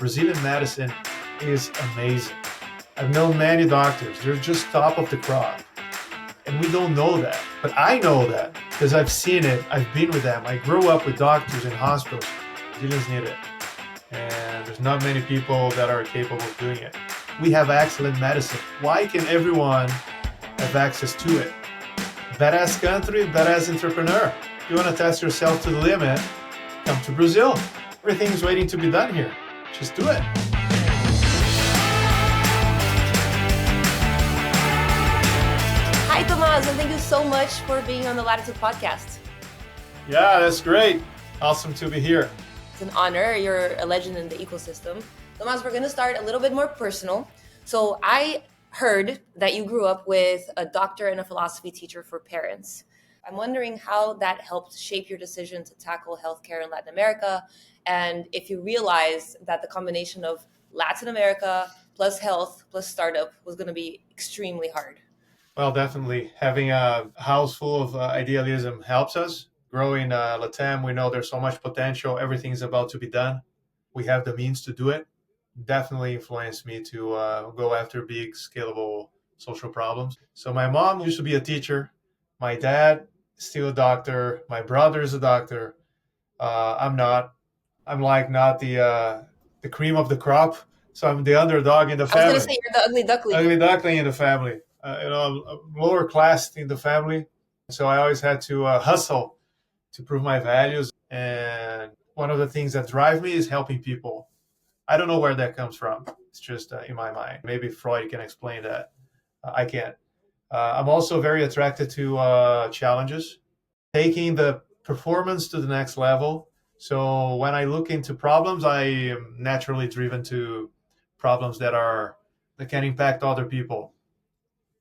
Brazilian medicine is amazing. I've known many doctors, they're just top of the crop. And we don't know that. But I know that because I've seen it. I've been with them. I grew up with doctors in hospitals. Brazilians need it. And there's not many people that are capable of doing it. We have excellent medicine. Why can everyone have access to it? Badass country, badass entrepreneur. If you want to test yourself to the limit, come to Brazil. Everything is waiting to be done here. Just do it. Hi, Thomaz, and thank you so much for being on the Latitud podcast. Yeah, that's great. Awesome to be here. It's an honor. You're a legend in the ecosystem. Thomaz, we're going to start a little bit more personal. So I heard that you grew up with a doctor and a philosophy teacher for parents. I'm wondering how that helped shape your decision to tackle healthcare in Latin America, and if you realized that the combination of Latin America plus health plus startup was going to be extremely hard. Well, definitely. Having a house full of idealism helps us. Growing LatAm, we know there's so much potential. Everything's about to be done. We have the means to do it. Definitely influenced me to go after big, scalable social problems. So my mom used to be a teacher. My dad, still a doctor. My brother is a doctor. I'm not. I'm like not the cream of the crop. So I'm the underdog in the family. I was going to say you're the ugly duckling. Ugly duckling in the family. Lower class in the family. So I always had to hustle to prove my values. And one of the things that drive me is helping people. I don't know where that comes from. It's just in my mind. Maybe Freud can explain that. I can't. I'm also very attracted to challenges, taking the performance to the next level. So when I look into problems, I am naturally driven to problems that can impact other people.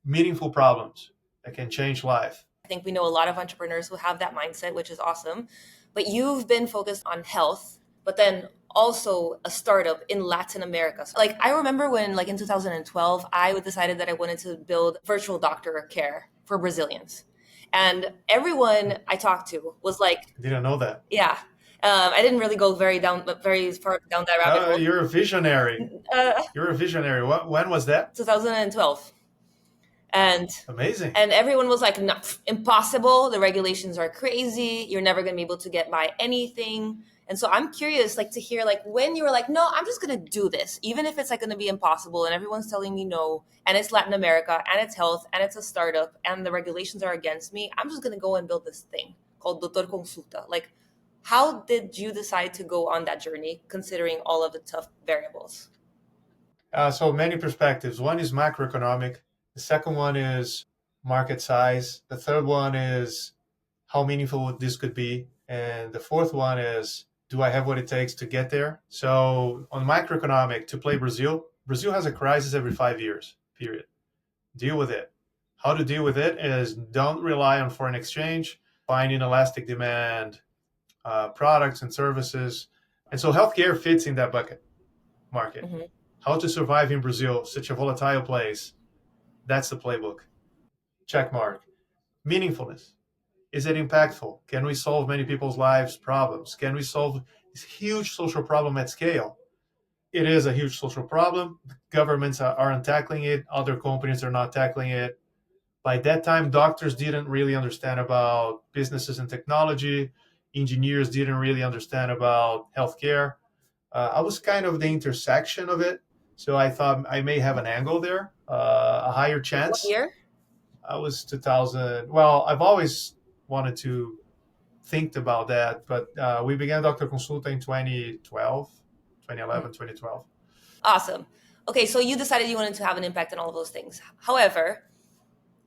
Meaningful problems that can change life. I think we know a lot of entrepreneurs who have that mindset, which is awesome. But you've been focused on health, but then also a startup in Latin America. So, I remember when, in 2012, I decided that I wanted to build virtual doctor care for Brazilians. And everyone I talked to was like, Didn't know that. Yeah. I didn't really go very far down that rabbit hole. You're a visionary. You're a visionary. When was that? 2012. And amazing. And everyone was like, no, impossible. The regulations are crazy. You're never going to be able to get by anything. And so I'm curious, to hear, when you were like, no, I'm just going to do this, even if it's going to be impossible and everyone's telling me no, and it's Latin America and it's health and it's a startup and the regulations are against me. I'm just going to go and build this thing called Dr.Consulta. How did you decide to go on that journey, considering all of the tough variables? So many perspectives. One is macroeconomic. The second one is market size. The third one is how meaningful this could be. And the fourth one is, do I have what it takes to get there? So on macroeconomic, to play Brazil, Brazil has a crisis every 5 years, period. Deal with it. How to deal with it is don't rely on foreign exchange, find inelastic demand products and services. And so healthcare fits in that bucket market. Mm-hmm. How to survive in Brazil, such a volatile place. That's the playbook. Check mark. Meaningfulness. Is it impactful? Can we solve many people's lives problems? Can we solve this huge social problem at scale? It is a huge social problem. Governments aren't tackling it. Other companies are not tackling it. By that time, doctors didn't really understand about businesses and technology. Engineers didn't really understand about healthcare. I was kind of the intersection of it. So I thought I may have an angle there, a higher chance. What year? I was 2000. Well, I've always wanted to think about that, but we began Dr.Consulta in 2012. Awesome. Okay, so you decided you wanted to have an impact on all of those things. However,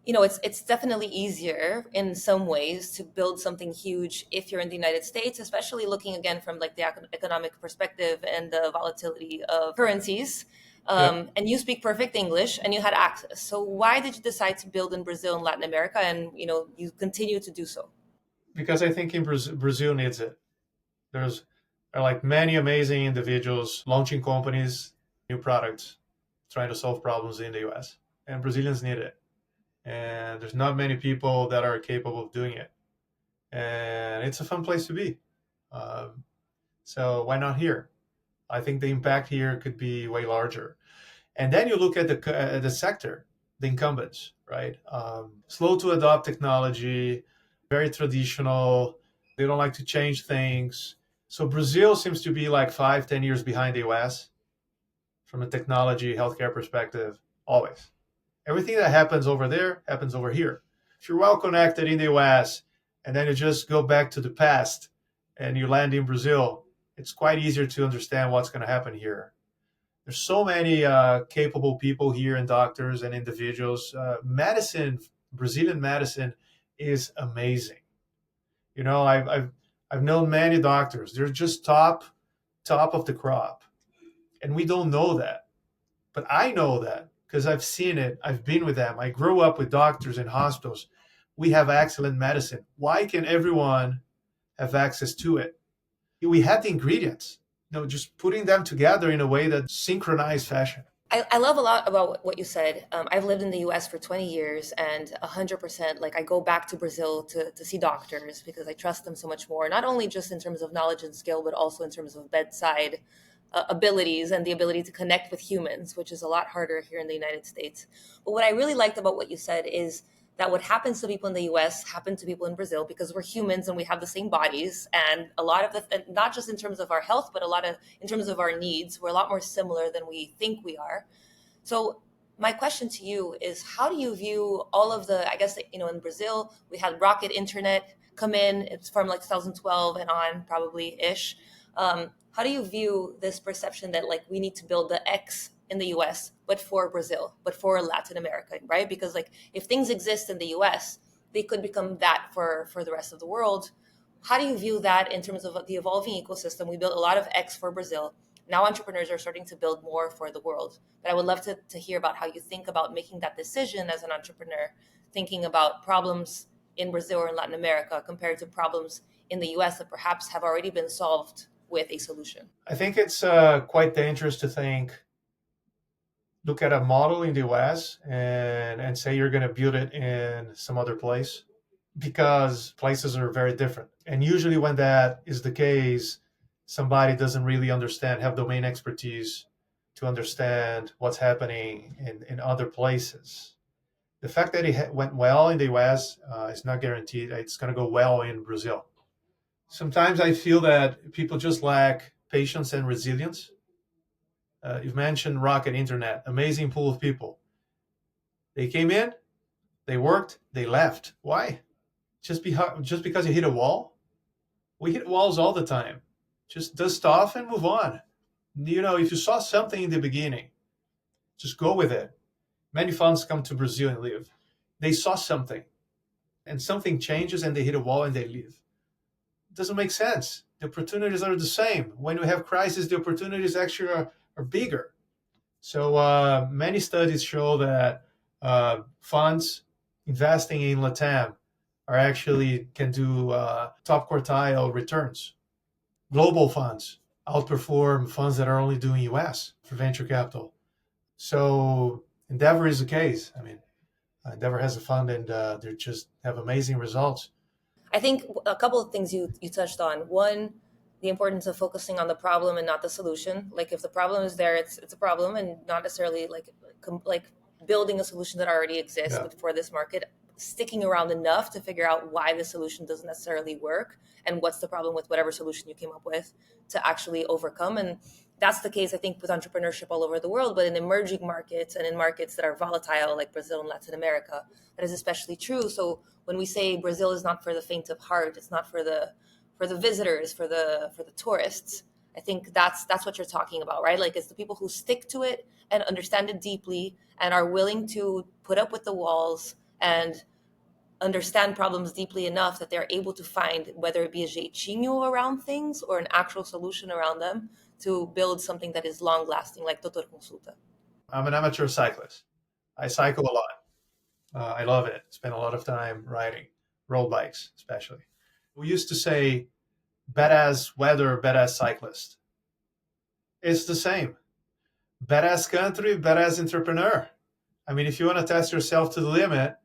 it's definitely easier in some ways to build something huge if you're in the United States, especially looking again from the economic perspective and the volatility of currencies. And you speak perfect English and you had access. So why did you decide to build in Brazil and Latin America, and you continue to do so? Because I think Brazil needs it. There are many amazing individuals launching companies, new products, trying to solve problems in the US, and Brazilians need it. And there's not many people that are capable of doing it. And it's a fun place to be. So why not here? I think the impact here could be way larger. And then you look at the sector, the incumbents, right? Slow to adopt technology, very traditional. They don't like to change things. So Brazil seems to be like 5, 10 years behind the US from a technology, healthcare perspective, always. Everything that happens over there happens over here. If you're well connected in the US and then you just go back to the past and you land in Brazil, it's quite easier to understand what's going to happen here. There's so many capable people here and doctors and individuals. Medicine, Brazilian medicine, is amazing. You know, I've known many doctors. They're just top of the crop, and we don't know that. But I know that because I've seen it. I've been with them. I grew up with doctors in hospitals. We have excellent medicine. Why can everyone have access to it? We had the ingredients. You know, just putting them together in a way that synchronized fashion. I love a lot about what you said. I've lived in the US for 20 years and 100%, like I go back to Brazil to see doctors because I trust them so much more, not only just in terms of knowledge and skill, but also in terms of bedside abilities and the ability to connect with humans, which is a lot harder here in the United States. But what I really liked about what you said is that what happens to people in the US happened to people in Brazil because we're humans and we have the same bodies. And a lot of the, not just in terms of our health, but a lot of in terms of our needs, we're a lot more similar than we think we are. So my question to you is how do you view all of the, I guess, you know, in Brazil, we had rocket internet come in, it's from like 2012 and on probably ish. How do you view this perception that like we need to build the X in the US, but for Brazil, but for Latin America, right? Because like if things exist in the US, they could become that for the rest of the world. How do you view that in terms of the evolving ecosystem? We built a lot of X for Brazil. Now entrepreneurs are starting to build more for the world. But I would love to hear about how you think about making that decision as an entrepreneur, thinking about problems in Brazil or in Latin America compared to problems in the US that perhaps have already been solved with a solution. I think it's quite dangerous to look at a model in the US and say you're going to build it in some other place because places are very different. And usually, when that is the case, somebody doesn't really understand, have domain expertise to understand what's happening in other places. The fact that it went well in the US is not guaranteed it's going to go well in Brazil. Sometimes I feel that people just lack patience and resilience. You've mentioned Rocket Internet, amazing pool of people. They came in, they worked, they left. Why? Just because you hit a wall? We hit walls all the time. Just dust off and move on. You know, if you saw something in the beginning, just go with it. Many funds come to Brazil and leave. They saw something, and something changes, and they hit a wall and they leave. It doesn't make sense. The opportunities are the same. When we have crisis, the opportunities actually are bigger. So many studies show that funds investing in LatAm are actually can do top quartile returns. Global funds outperform funds that are only doing US for venture capital. So Endeavor is the case. I mean, Endeavor has a fund and they just have amazing results. I think a couple of things you touched on. One, the importance of focusing on the problem and not the solution. Like if the problem is there, it's a problem, and not necessarily like building a solution that already exists. Yeah. But for this market, sticking around enough to figure out why the solution doesn't necessarily work and what's the problem with whatever solution you came up with to actually overcome. And that's the case, I think, with entrepreneurship all over the world, but in emerging markets and in markets that are volatile like Brazil and Latin America, that is especially true. So when we say Brazil is not for the faint of heart, it's not for the visitors, for the tourists, I think that's what you're talking about, right? Like it's the people who stick to it and understand it deeply and are willing to put up with the walls and understand problems deeply enough that they're able to find, whether it be a jeitinho around things or an actual solution around them, to build something that is long lasting, like Dr.Consulta. I'm an amateur cyclist. I cycle a lot. I love it. Spend a lot of time riding road bikes, especially. We used to say, badass weather, badass cyclist. It's the same. Badass country, badass entrepreneur. I mean, if you want to test yourself to the limit,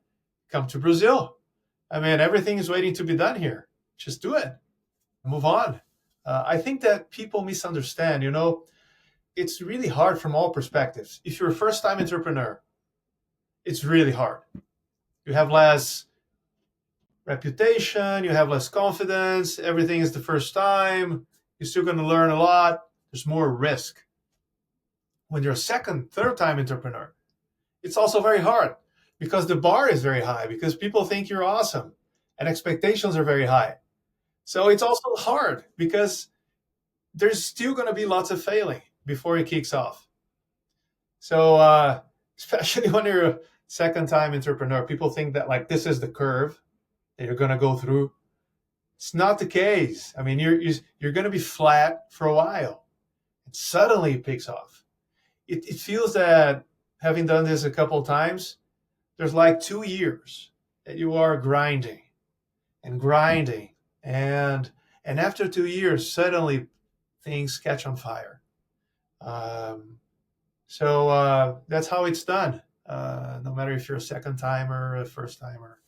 come to Brazil. I mean, everything is waiting to be done here. Just do it. Move on. I think that people misunderstand, you know, it's really hard from all perspectives. If you're a first time entrepreneur, it's really hard. You have less reputation, you have less confidence, everything is the first time, you're still going to learn a lot, there's more risk. When you're a second, third time entrepreneur, it's also very hard because the bar is very high, because people think you're awesome and expectations are very high. So it's also hard because there's still going to be lots of failing before it kicks off. So, especially when you're a second time entrepreneur, people think that like this is the curve that you're going to go through. It's not the case. I mean, you're going to be flat for a while, and suddenly it picks off. It feels that having done this a couple of times, there's like 2 years that you are grinding and grinding, and after 2 years, suddenly things catch on fire. Um, so that's how it's done. No matter if you're a second timer or a first timer.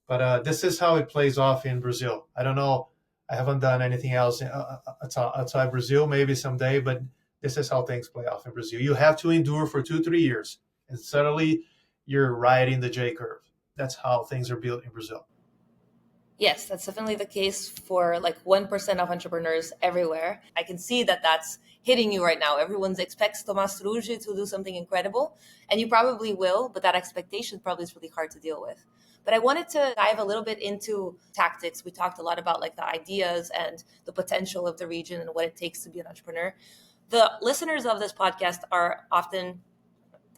But this is how it plays off in Brazil. I don't know. I haven't done anything else outside Brazil. Maybe someday, but this is how things play off in Brazil. You have to endure for 2, 3 years, and suddenly you're riding the J curve. That's how things are built in Brazil. Yes, that's definitely the case for like 1% of entrepreneurs everywhere. I can see that that's hitting you right now. Everyone expects Thomaz Srougi to do something incredible, and you probably will, but that expectation probably is really hard to deal with. But I wanted to dive a little bit into tactics. We talked a lot about like the ideas and the potential of the region and what it takes to be an entrepreneur. The listeners of this podcast are often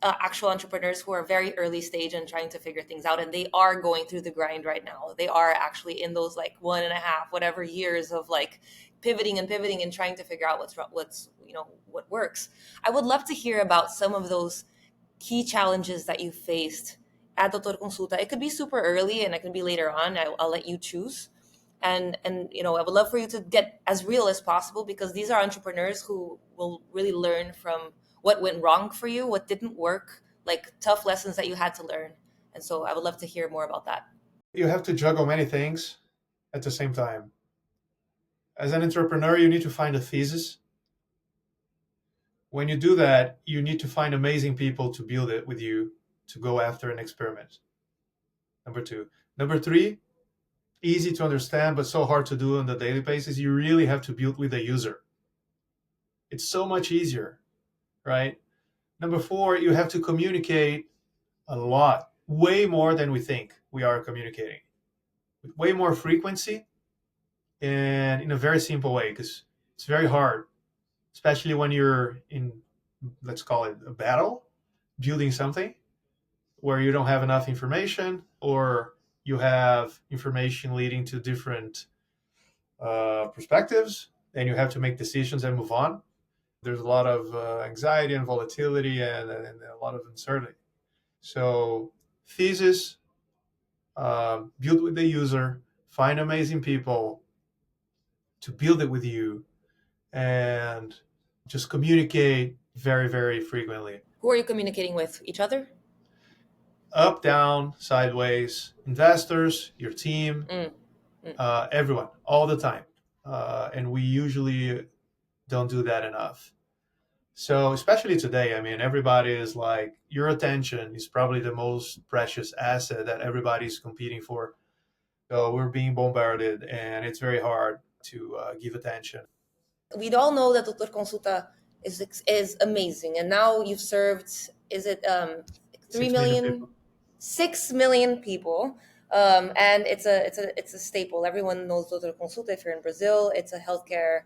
actual entrepreneurs who are very early stage and trying to figure things out, and they are going through the grind right now. They are actually in those like 1.5 whatever years of like pivoting and trying to figure out what's what works. I would love to hear about some of those key challenges that you faced at Dr.Consulta. It could be super early and it can be later on. I'll let you choose. And I would love for you to get as real as possible, because these are entrepreneurs who will really learn from what went wrong for you, what didn't work, like tough lessons that you had to learn. And so I would love to hear more about that. You have to juggle many things at the same time. As an entrepreneur, you need to find a thesis. When you do that, you need to find amazing people to build it with you to go after an experiment. Number two. Number three, easy to understand, but so hard to do on the daily basis. You really have to build with the user. It's so much easier, right? Number four, you have to communicate a lot, way more than we think we are communicating, with way more frequency and in a very simple way, because it's very hard, especially when you're in, let's call it a battle, building something where you don't have enough information, or you have information leading to different perspectives, and you have to make decisions and move on. There's a lot of anxiety and volatility and a lot of uncertainty. So, thesis, build with the user, find amazing people to build it with you, and just communicate very, very frequently. Who are you communicating with? Each other? Up, down, sideways, investors, your team, Mm, mm. everyone, all the time. And we usually don't do that enough. So, especially today, I mean, everybody is like, your attention is probably the most precious asset that everybody's competing for. So, we're being bombarded, and it's very hard to give attention. We all know that Dr.Consulta is amazing, and now you've served, is it 3 6 million million, people. 6 million people, and it's a staple. Everyone knows Dr.Consulta. If you're in Brazil, it's a healthcare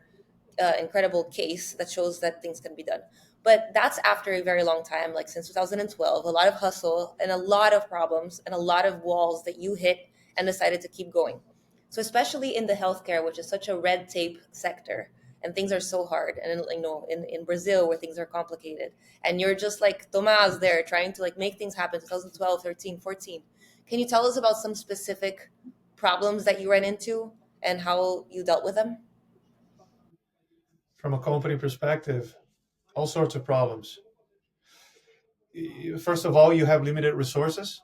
incredible case that shows that things can be done. But that's after a very long time, like since 2012, a lot of hustle and a lot of problems and a lot of walls that you hit and decided to keep going. So especially in the healthcare, which is such a red tape sector, and things are so hard, and in Brazil where things are complicated, and you're just like Thomaz there trying to like make things happen 2012, 13, 14. Can you tell us about some specific problems that you ran into and how you dealt with them? From a company perspective, all sorts of problems. First of all, you have limited resources.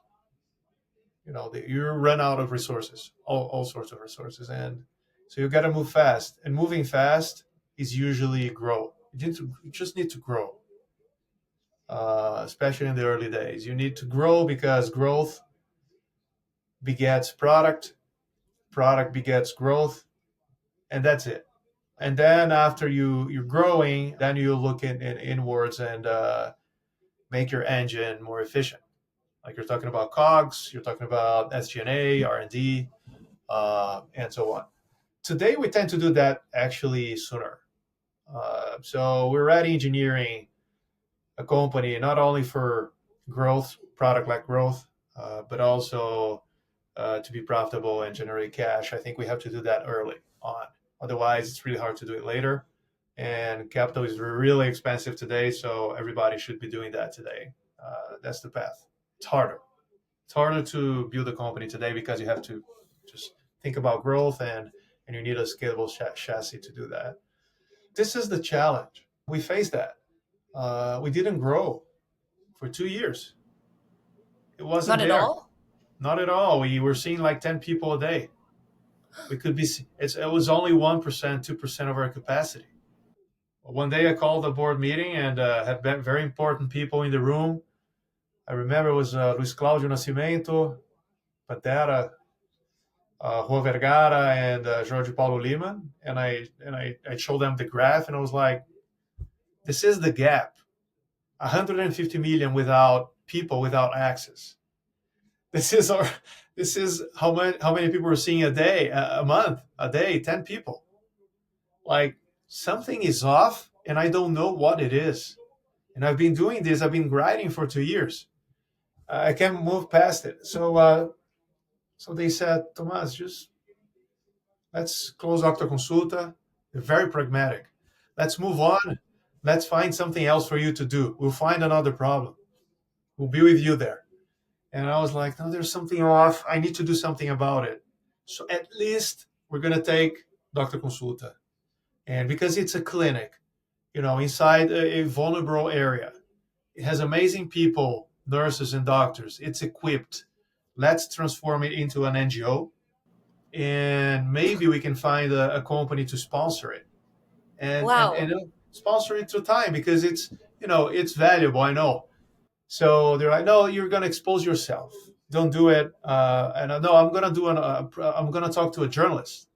You run out of resources, all sorts of resources, and so you got to move fast. And moving fast is usually grow. You just need to grow, especially in the early days. You need to grow because growth begets product, product begets growth, and that's it. And then after you're growing, then you look in inwards and make your engine more efficient. Like you're talking about COGS, you're talking about SG&A, R&D, and so on. Today we tend to do that actually sooner. So we're already engineering a company not only for growth, product like growth, but also to be profitable and generate cash. I think we have to do that early on. Otherwise, it's really hard to do it later. And capital is really expensive today, so everybody should be doing that today. That's the path. It's harder. It's harder to build a company today because you have to just think about growth and you need a scalable chassis to do that. This is the challenge. We face that. We didn't grow for 2 years. It wasn't Not at there. all. Not at all. We were seeing like 10 people a day. We could be, it was only 1%, 2% of our capacity. One day I called a board meeting and had very important people in the room. I remember it was Luis Claudio Nascimento, Patera, Juan Vergara, and Jorge Paulo Lima. And I showed them the graph and I was like, this is the gap. 150 million without people, without access. This is our. This is how many people we're seeing a day, a month, a day, 10 people. Like something is off, and I don't know what it is. And I've been doing this. I've been grinding for 2 years. I can't move past it. So they said, Thomaz, just let's close Dr.Consulta. They're very pragmatic. Let's move on. Let's find something else for you to do. We'll find another problem. We'll be with you there. And I was like, no, there's something off. I need to do something about it. So at least we're going to take Dr.Consulta. And because it's a clinic, inside a vulnerable area, it has amazing people, nurses and doctors. It's equipped. Let's transform it into an NGO. And maybe we can find a company to sponsor it and Wow. sponsor it through time because it's valuable. I know. So they're like, no, you're gonna expose yourself. Don't do it. And no, I'm gonna I'm gonna talk to a journalist,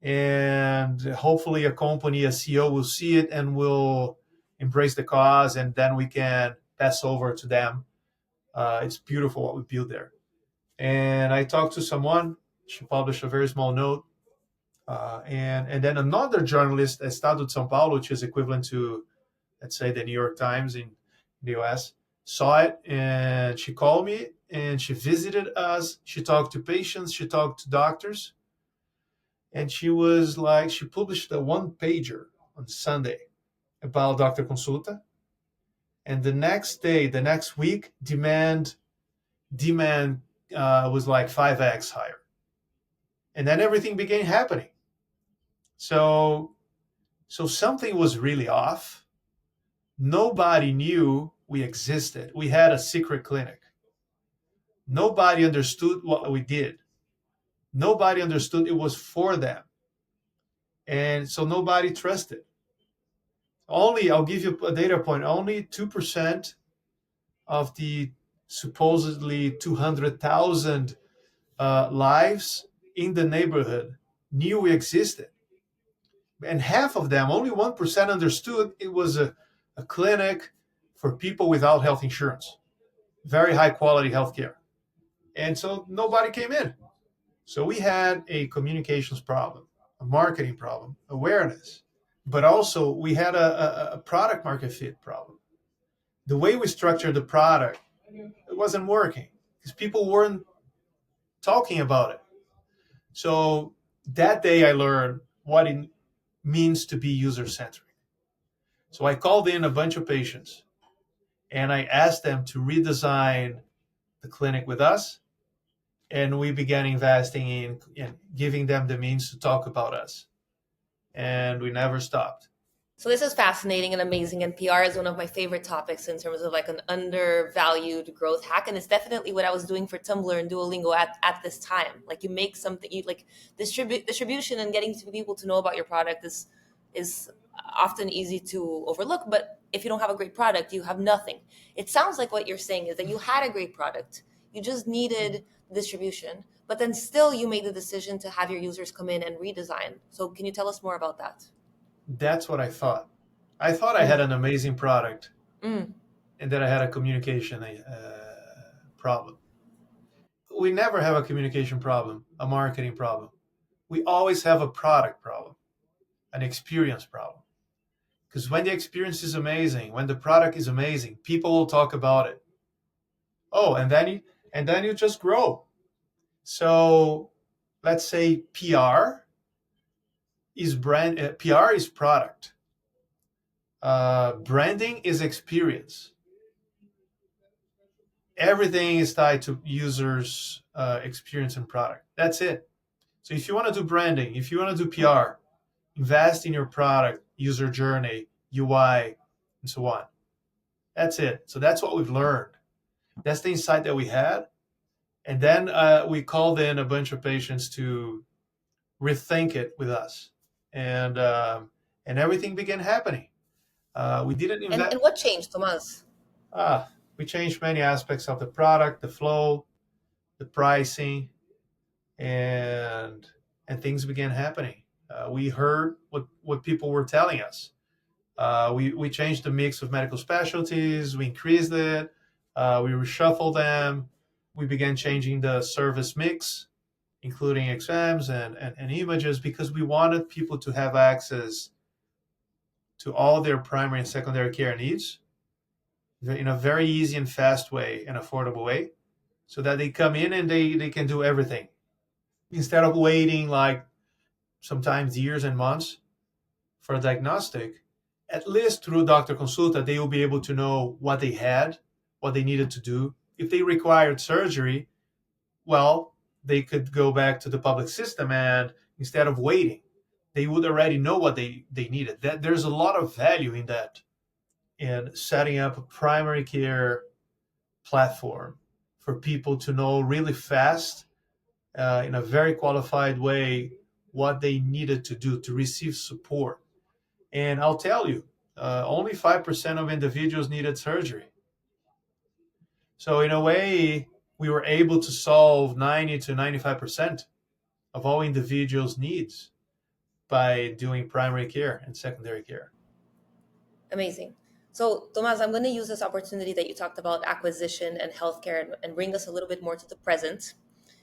and hopefully a company, a CEO will see it and will embrace the cause, and then we can pass over to them. It's beautiful what we built there. And I talked to someone. She published a very small note, and then another journalist, Estado de São Paulo, which is equivalent to, let's say, the New York Times in the US, saw it and she called me and she visited us. She talked to patients, she talked to doctors, and she was like, she published a one pager on Sunday about Dr.Consulta. And the next day, the next week, demand was like 5x higher. And then everything began happening. So something was really off. Nobody knew we existed. We had a secret clinic. Nobody understood what we did. Nobody understood it was for them. And so nobody trusted. Only, I'll give you a data point, only 2% of the supposedly 200,000 lives in the neighborhood knew we existed. And half of them, only 1% understood it was a clinic for people without health insurance. Very high quality healthcare. And so nobody came in. So we had a communications problem, a marketing problem, awareness, but also we had a product market fit problem. The way we structured the product, it wasn't working because people weren't talking about it. So that day I learned what it means to be user centric. So I called in a bunch of patients and I asked them to redesign the clinic with us, and we began investing in giving them the means to talk about us, and we never stopped. So this is fascinating and amazing, and PR is one of my favorite topics in terms of like an undervalued growth hack, and it's definitely what I was doing for Tumblr and Duolingo at this time. Like you make something, you like distribution and getting to people to know about your product is often easy to overlook. But if you don't have a great product, you have nothing. It sounds like what you're saying is that you had a great product, you just needed distribution, but then still you made the decision to have your users come in and redesign. So can you tell us more about that? That's what I thought. I thought I had Mm, an amazing product mm, and that I had a communication problem. We never have a communication problem, a marketing problem. We always have a product problem, an experience problem. Because when the experience is amazing, when the product is amazing, people will talk about it. Oh, and then you just grow. So let's say PR is product. Branding is experience. Everything is tied to users' experience and product. That's it. So if you want to do branding, if you want to do PR, invest in your product, user journey, UI, and so on. That's it. So that's what we've learned. That's the insight that we had. And then we called in a bunch of patients to rethink it with us. And everything began happening. We didn't and invest. what changed, Thomas? We changed many aspects of the product, the flow, the pricing, and and things began happening. We heard what people were telling us. We changed the mix of medical specialties. We increased it. We reshuffled them. We began changing the service mix, including exams and images, because we wanted people to have access to all their primary and secondary care needs in a very easy and fast way and affordable way, so that they come in and they can do everything instead of waiting like sometimes years and months for a diagnostic. At least through Dr.Consulta, they will be able to know what they had, what they needed to do. If they required surgery, well, they could go back to the public system, and instead of waiting, they would already know what they needed. That there's a lot of value in that, in setting up a primary care platform for people to know really fast, in a very qualified way, what they needed to do to receive support. And I'll tell you, only 5% of individuals needed surgery. So, in a way, we were able to solve 90 to 95% of all individuals' needs by doing primary care and secondary care. Amazing. So, Tomas, I'm going to use this opportunity that you talked about acquisition and healthcare and bring us a little bit more to the present.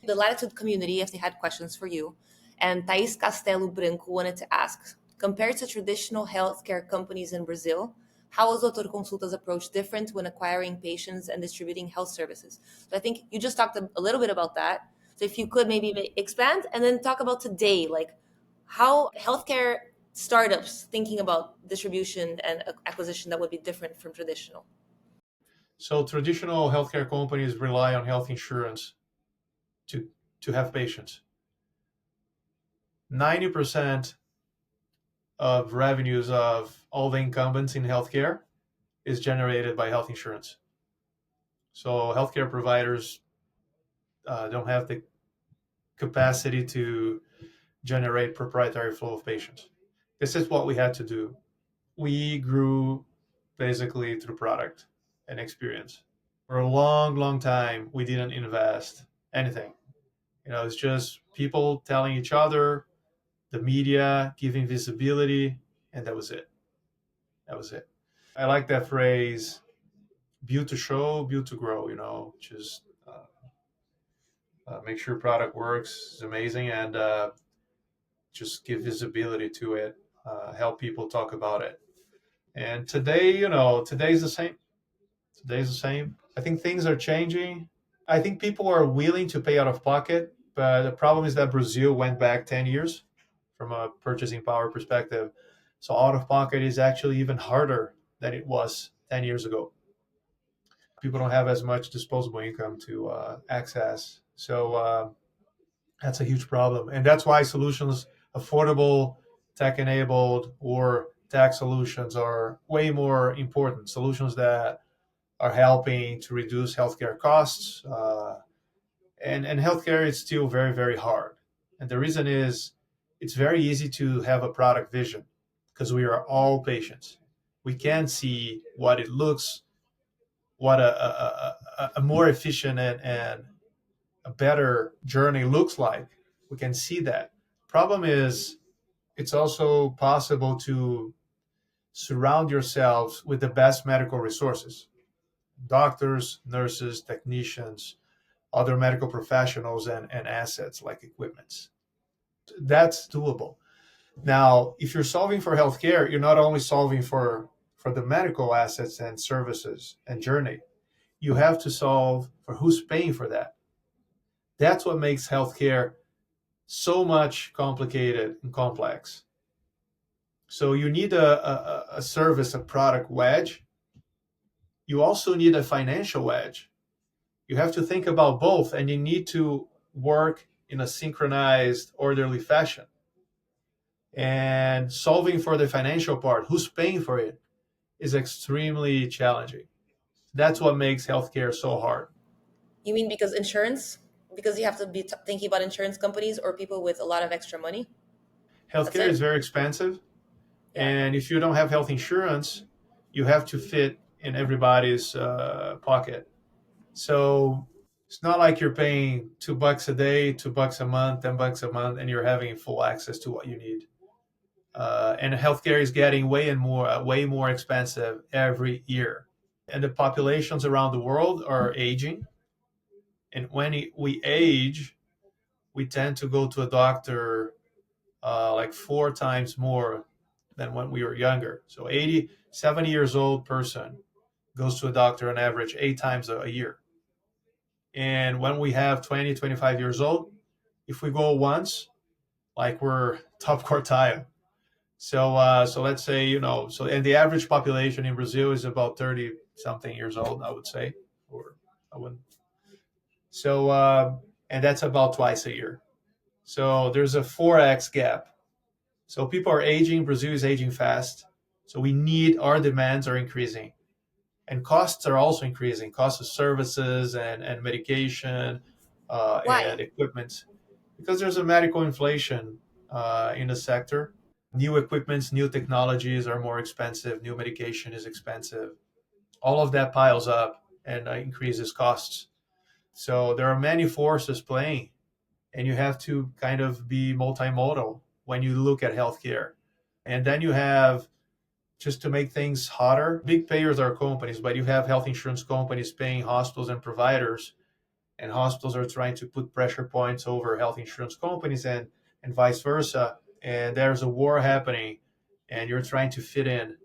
The Latitude community, if they had questions for you, and Thais Castelo Branco wanted to ask, compared to traditional healthcare companies in Brazil, how is Dr. Consulta's approach different when acquiring patients and distributing health services? So I think you just talked a little bit about that. So if you could maybe expand and then talk about today, like how healthcare startups thinking about distribution and acquisition that would be different from traditional. So, traditional healthcare companies rely on health insurance to, to have patients. 90% of revenues of all the incumbents in healthcare is generated by health insurance. So, healthcare providers don't have the capacity to generate proprietary flow of patients. This is what we had to do. We grew basically through product and experience. For a long, long time, we didn't invest anything. It's just people telling each other, the media giving visibility, and that was it. That was it. I like that phrase, build to show, build to grow, just make sure product works is amazing, and just give visibility to it, help people talk about it. And today, today's the same. Today's the same. I think things are changing. I think people are willing to pay out of pocket, but the problem is that Brazil went back 10 years from a purchasing power perspective. So out of pocket is actually even harder than it was 10 years ago. People don't have as much disposable income to access. So that's a huge problem. And that's why solutions, affordable, tech enabled, or tech solutions are way more important. Solutions that are helping to reduce healthcare costs. And healthcare is still very, very hard. And the reason is it's very easy to have a product vision, because we are all patients. We can see what it looks, what a more efficient and a better journey looks like. We can see that. Problem is, it's also possible to surround yourselves with the best medical resources: doctors, nurses, technicians, other medical professionals, and assets like equipments. That's doable. Now, if you're solving for healthcare, you're not only solving for the medical assets and services and journey, you have to solve for who's paying for that. That's what makes healthcare so much complicated and complex. So you need a service, a product wedge. You also need a financial wedge. You have to think about both, and you need to work in a synchronized, orderly fashion. And solving for the financial part, who's paying for it, is extremely challenging. That's what makes healthcare so hard. You mean because insurance? Because you have to be thinking about insurance companies or people with a lot of extra money? That's Healthcare is it? very expensive, Yeah. and if you don't have health insurance, you have to fit in everybody's pocket. So it's not like you're paying $2 a day, $2 a month, $10 a month, and you're having full access to what you need. And healthcare is getting way more expensive every year. And the populations around the world are aging. And when we age, we tend to go to a doctor like 4 times more than when we were younger. So 80, 70 years old person goes to a doctor on average 8 times a year. And when we have 20, 25 years old, if we go once, like we're top quartile. So let's say, and the average population in Brazil is about 30 something years old, I would say, or I wouldn't. And that's about twice a year. So there's a 4x gap. So people are aging. Brazil is aging fast. So our demands are increasing, and costs are also increasing. Costs of services and medication Why? and equipment, because there's a medical inflation in the sector. New equipments, new technologies are more expensive. New medication is expensive. All of that piles up and increases costs. So there are many forces playing, and you have to kind of be multimodal when you look at healthcare. And then you have, just to make things hotter, big payers are companies, but you have health insurance companies paying hospitals and providers, and hospitals are trying to put pressure points over health insurance companies, and vice versa. And there's a war happening, and you're trying to fit in,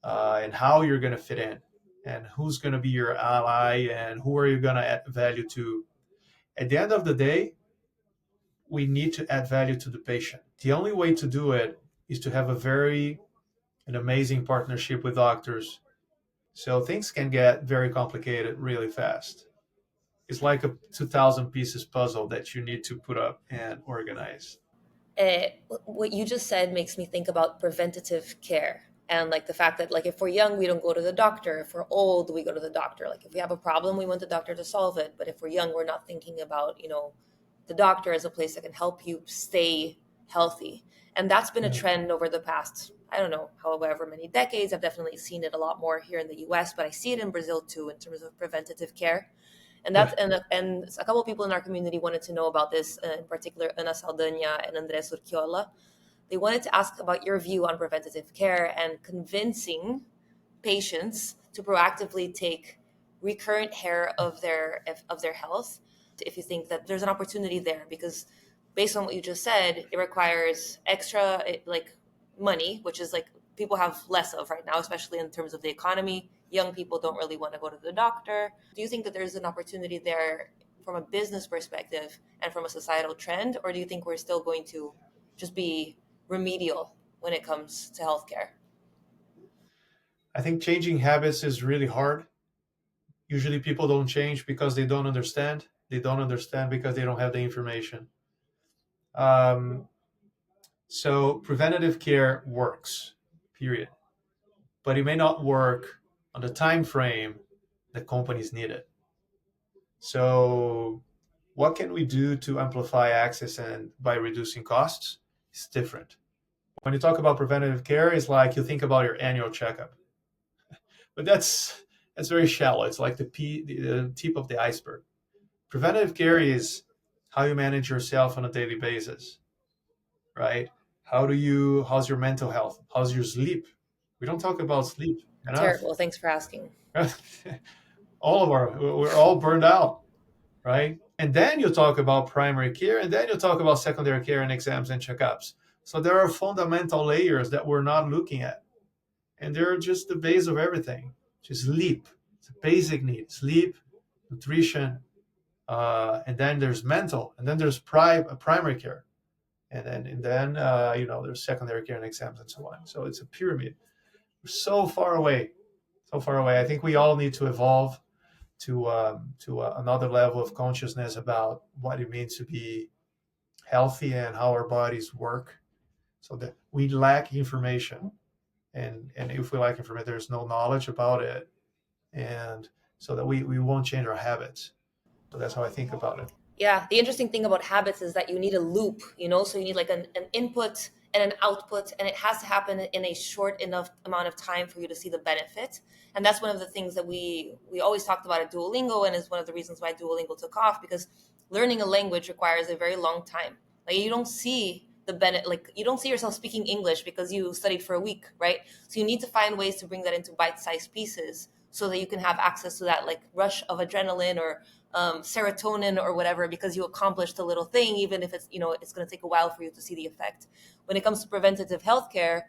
and how you're going to fit in, and who's going to be your ally, and who are you going to add value to. At the end of the day, we need to add value to the patient. The only way to do it is to have an amazing partnership with doctors. So things can get very complicated really fast. It's like a 2,000 pieces puzzle that you need to put up and organize. uh, what you just said makes me think about preventative care and like the fact that like if we're young we don't go to the doctor, if we're old we go to the doctor, like if we have a problem we want the doctor to solve it, but if we're young we're not thinking about the doctor as a place that can help you stay healthy. And that's been a Yeah. trend over the past, I don't know, however many decades. I've definitely seen it a lot more here in the US, but I see it in Brazil too in terms of preventative care. And Yeah. and a couple of people in our community wanted to know about this, in particular Ana Saldanha and Andres Urquiola. They wanted to ask about your view on preventative care and convincing patients to proactively take recurrent care of their health. If you think that there's an opportunity there, because based on what you just said, it requires extra like money, which is like people have less of right now, especially in terms of the economy. Young people don't really want to go to the doctor. Do you think that there's an opportunity there from a business perspective and from a societal trend, or do you think we're still going to just be remedial when it comes to healthcare? I think changing habits is really hard. Usually people don't change because they don't understand. They don't understand because they don't have the information. Um, so preventative care works, period. But it may not work on the time frame that companies need it. So what can we do to amplify access and by reducing costs? It's different. When you talk about preventative care, it's like you think about your annual checkup, but that's very shallow. It's like the tip of the iceberg. Preventative care is how you manage yourself on a daily basis, right? How's your mental health? How's your sleep? We don't talk about sleep enough. Terrible. Thanks for asking. We're all burned out, right? And then you talk about primary care, and then you talk about secondary care and exams and checkups. So there are fundamental layers that we're not looking at, and they're just the base of everything. Just sleep, it's a basic need. Sleep, nutrition, and then there's mental, and then there's primary care, and then there's secondary care and exams and so on. So it's a pyramid. We're so far away, so far away. I think we all need to evolve to another level of consciousness about what it means to be healthy and how our bodies work. So that we lack information, and if we lack information, there's no knowledge about it, and so that we won't change our habits. So that's how I think about it. Yeah, the interesting thing about habits is that you need a loop, so you need like an input and an output, and it has to happen in a short enough amount of time for you to see the benefit. And that's one of the things that we always talked about at Duolingo, and is one of the reasons why Duolingo took off, because learning a language requires a very long time. Like you don't see the benefit, like you don't see yourself speaking English because you studied for a week, right? So you need to find ways to bring that into bite-sized pieces so that you can have access to that like rush of adrenaline or serotonin or whatever, because you accomplished a little thing, even if it's going to take a while for you to see the effect. When it comes to preventative healthcare,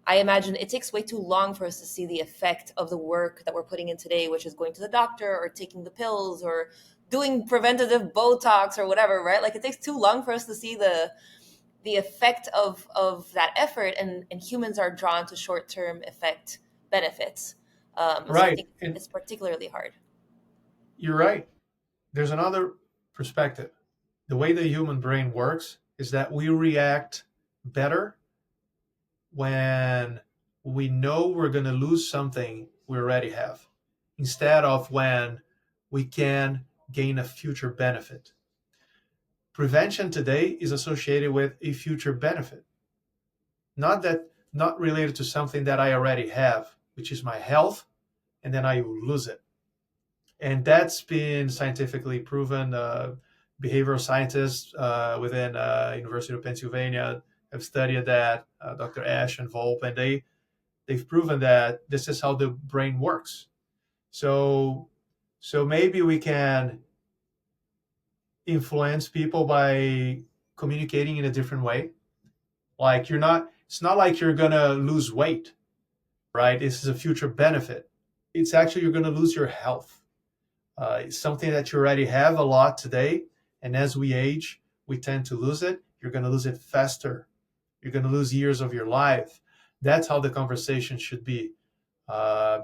I imagine it takes way too long for us to see the effect of the work that we're putting in today, which is going to the doctor or taking the pills or doing preventative Botox or whatever, right? Like it takes too long for us to see the effect of that effort, and humans are drawn to short-term effect benefits. So I Right, think and it's particularly hard. you're right. There's another perspective. The way the human brain works is that we react better when we know we're going to lose something we already have, instead of when we can gain a future benefit. Prevention today is associated with a future benefit, not related to something that I already have, which is my health, and then I lose it. And that's been scientifically proven. Behavioral scientists within University of Pennsylvania have studied that. Dr. Ash and Volpe, and they've proven that this is how the brain works. So maybe we can influence people by communicating in a different way. Like it's not like you're gonna lose weight, right? This is a future benefit. It's actually you're gonna lose your health. It's something that you already have a lot today, and as we age, we tend to lose it. You're gonna lose it faster. You're gonna lose years of your life. That's how the conversation should be,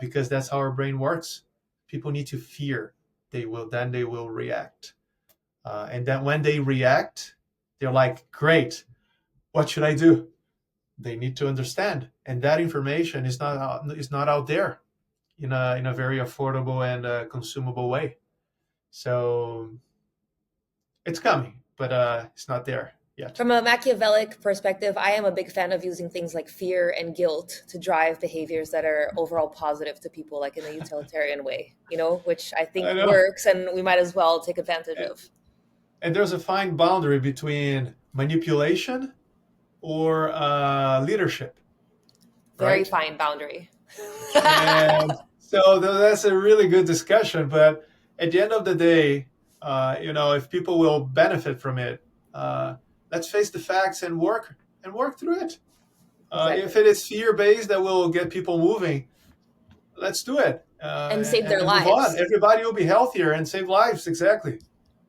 because that's how our brain works. People need to fear. They will react, and then when they react, they're like, "Great, what should I do?" They need to understand, and that information is not out there in a very affordable and consumable way. So it's coming, but it's not there yet. From a Machiavellic perspective, I am a big fan of using things like fear and guilt to drive behaviors that are overall positive to people, like in a utilitarian way, which I think I know. works, and we might as well take advantage And, of. and there's a fine boundary between manipulation or leadership, Very right? fine boundary. And so that's a really good discussion. But at the end of the day, if people will benefit from it, let's face the facts and work through it. If Exactly. it is fear based that will get people moving, let's do it And save their and move on. lives. Everybody will be healthier and save lives. Exactly.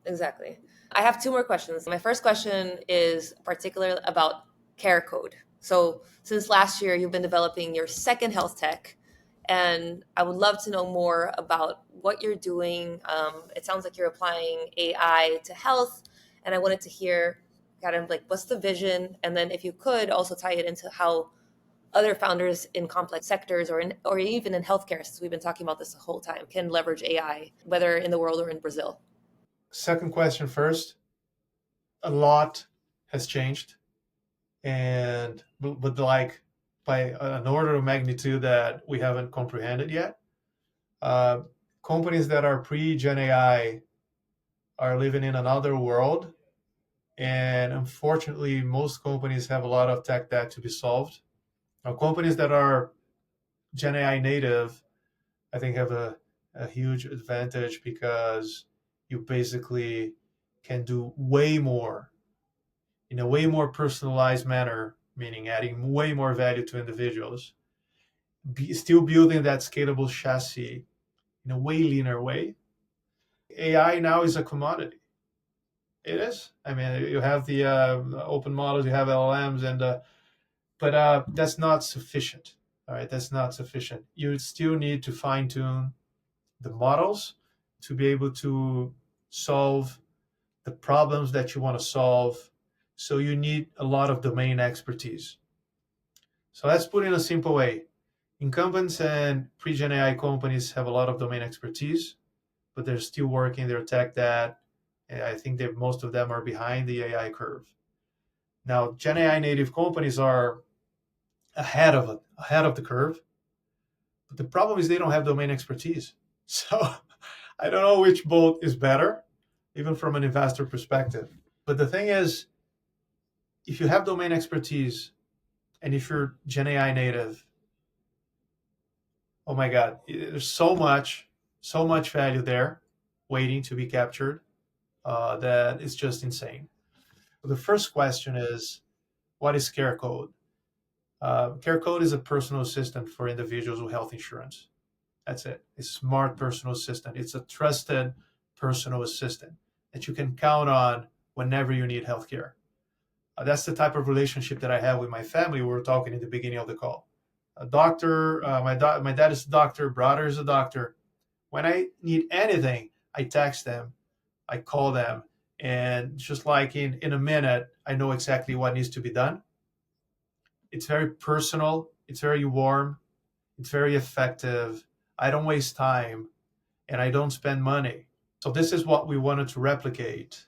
Exactly. I have two more questions. My first question is particularly about Carecode. So, since last year, you've been developing your second health tech, and I would love to know more about what you're doing. It sounds like you're applying AI to health, and I wanted to hear kind of like what's the vision, and then if you could also tie it into how other founders in complex sectors or even in healthcare, since we've been talking about this the whole time, can leverage AI, whether in the world or in Brazil. Second question first. A lot has changed. and but like by an order of magnitude that we haven't comprehended yet. Uh, Companies that are pre-Gen AI are living in another world, and unfortunately, most companies have a lot of tech debt to be solved. Now, companies that are Gen AI native, I think, have a huge advantage because you basically can do way more in a way more personalized manner, meaning adding way more value to individuals, still building that scalable chassis in a way leaner way. AI now is a commodity. It is. I mean, you have the open models, you have LLMs, and but that's not sufficient. All right, that's not sufficient. You still need to fine tune the models to be able to solve the problems that you want to solve. So you need a lot of domain expertise. So let's put it in a simple way. Incumbents and pre-Gen AI companies have a lot of domain expertise, but they're still working their tech that I think that most of them are behind the AI curve. Now, Gen AI native companies are ahead of the curve, but the problem is they don't have domain expertise. So I don't know which boat is better, even from an investor perspective. But the thing is, if you have domain expertise and if you're Gen AI native, oh my God, there's so much value there waiting to be captured that it's just insane. The first question is, what is Carecode? Carecode is a personal assistant for individuals with health insurance. That's it. It's a smart personal assistant. It's a trusted personal assistant that you can count on whenever you need healthcare. That's the type of relationship that I have with my family. We were talking in the beginning of the call. A doctor, my dad is a doctor, brother is a doctor. When I need anything, I text them, I call them, and just like in a minute, I know exactly what needs to be done. It's very personal, it's very warm, it's very effective. I don't waste time and I don't spend money. So this is what we wanted to replicate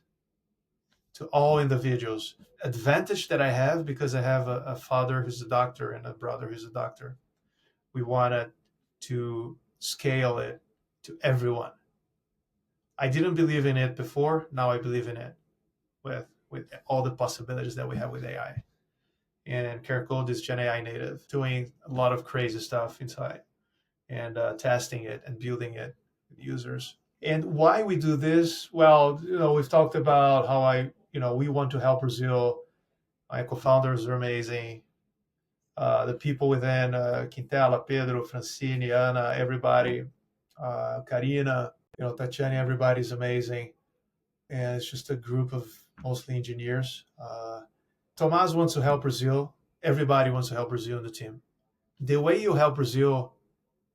to all individuals. Advantage that I have because I have a father who's a doctor and a brother who's a doctor. We wanted to scale it to everyone. I didn't believe in it before. Now I believe in it with all the possibilities that we have with AI. And Carecode is Gen AI native, doing a lot of crazy stuff inside and testing it and building it with users. And why we do this? Well, we've talked about how we want to help Brazil. My co-founders are amazing. The people within Quintela, Pedro, Francine, Ana, everybody, Karina, Tatiana, everybody's amazing. And it's just a group of mostly engineers. Thomaz wants to help Brazil. Everybody wants to help Brazil in the team. The way you help Brazil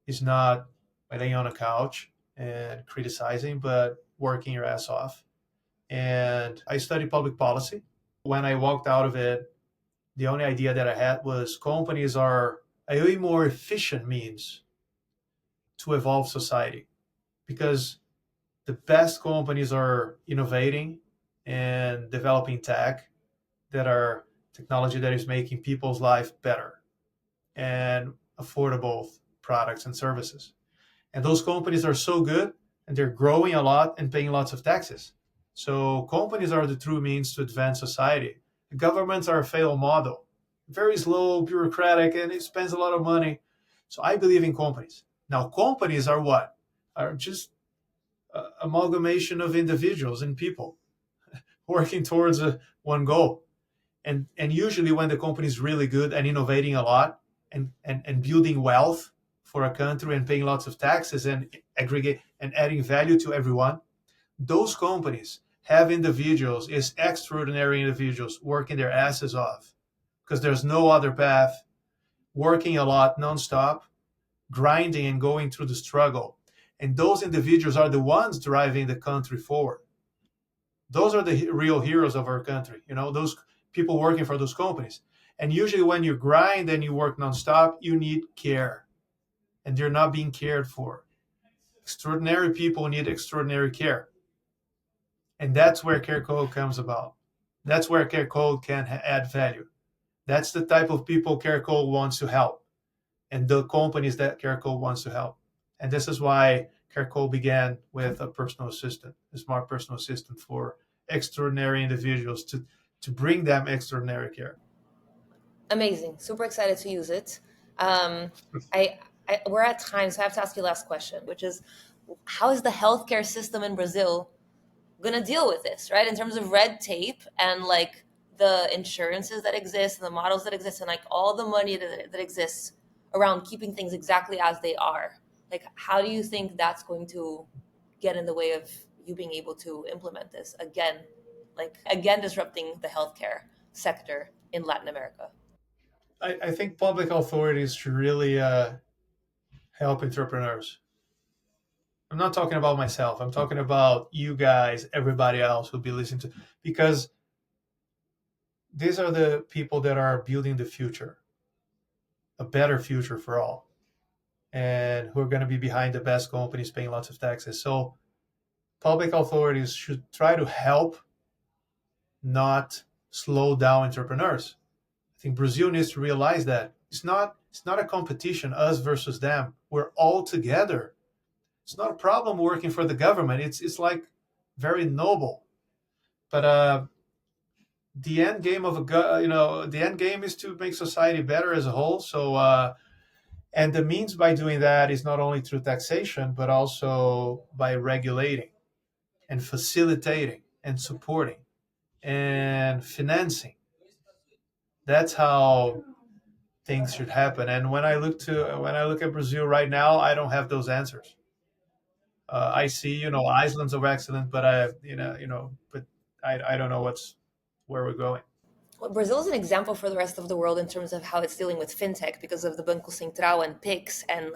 is not by laying on a couch and criticizing, but working your ass off. And I studied public policy. When I walked out of it, the only idea that I had was companies are a way more efficient means to evolve society because the best companies are innovating and developing tech that are technology that is making people's life better and affordable products and services. And those companies are so good and they're growing a lot and paying lots of taxes. So companies are the true means to advance society. Governments are a failed model, very slow, bureaucratic, and it spends a lot of money. So I believe in companies. Now, companies are what? Are just amalgamation of individuals and people working towards one goal. And usually when the company is really good and innovating a lot and building wealth for a country and paying lots of taxes and aggregate and adding value to everyone, those companies have individuals, is extraordinary individuals working their asses off because there's no other path, working a lot nonstop, grinding and going through the struggle. And those individuals are the ones driving the country forward. Those are the real heroes of our country, those people working for those companies. And usually when you grind and you work nonstop, you need care. And they're not being cared for. Extraordinary people need extraordinary care. And that's where Carecode comes about. That's where Carecode can add value. That's the type of people Carecode wants to help, and the companies that Carecode wants to help. And this is why Carecode began with a personal assistant, a smart personal assistant for extraordinary individuals to bring them extraordinary care. Amazing. Super excited to use it. Um, we're at time, so I have to ask you last question, which is, how is the healthcare system in Brazil going to deal with this, right? In terms of red tape and like the insurances that exist and the models that exist and like all the money that exists around keeping things exactly as they are. Like, how do you think that's going to get in the way of you being able to implement this again, like again disrupting the healthcare sector in Latin America? I think public authorities should really help entrepreneurs. I'm not talking about myself. I'm talking about you guys, everybody else who'll be listening to, because these are the people that are building the future, a better future for all, and who are going to be behind the best companies paying lots of taxes. So public authorities should try to help, not slow down entrepreneurs. I think Brazil needs to realize that it's not a competition, us versus them. We're all together. It's not a problem working for the government. It's like very noble. But the end game of the end game is to make society better as a whole. So and the means by doing that is not only through taxation, but also by regulating and facilitating and supporting and financing. That's how things should happen. And when I look at Brazil right now, I don't have those answers. I see, Iceland's are excellent, but but I don't know where we're going. Well, Brazil is an example for the rest of the world in terms of how it's dealing with fintech because of the Banco Central and Pix and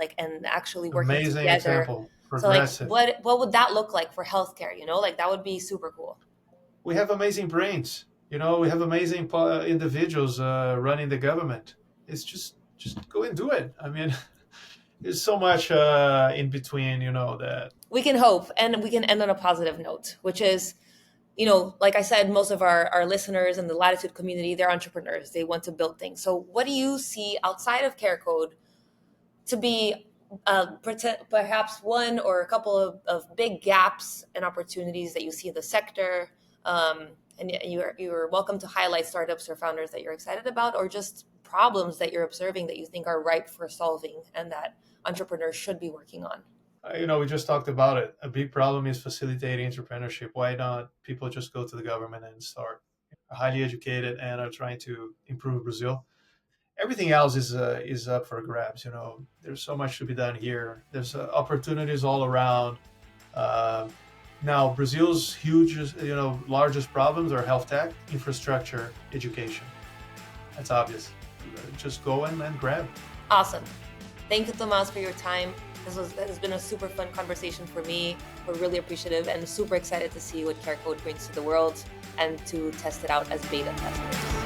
actually working Amazing together. example, So like progressive. what would that look like for healthcare, you know? Like that would be super cool. We have amazing brains. We have amazing individuals running the government. It's just go and do it. I mean, there's so much in between, that. We can hope and we can end on a positive note, which is, like I said, most of our listeners in the Latitude community, they're entrepreneurs. They want to build things. So what do you see outside of Carecode to be perhaps one or a couple of big gaps and opportunities that you see in the sector? And you're welcome to highlight startups or founders that you're excited about, or just problems that you're observing that you think are ripe for solving and that entrepreneurs should be working on. We just talked about it. A big problem is facilitating entrepreneurship. Why not people just go to the government and start? Highly educated and are trying to improve Brazil. Everything else is up for grabs. There's so much to be done here. There's opportunities all around. Uh, Now, Brazil's largest problems are health tech, infrastructure, education. That's obvious. Just go and grab. Awesome. Thank you, Thomaz, for your time. This has been a super fun conversation for me. We're really appreciative and super excited to see what Carecode brings to the world and to test it out as beta testers.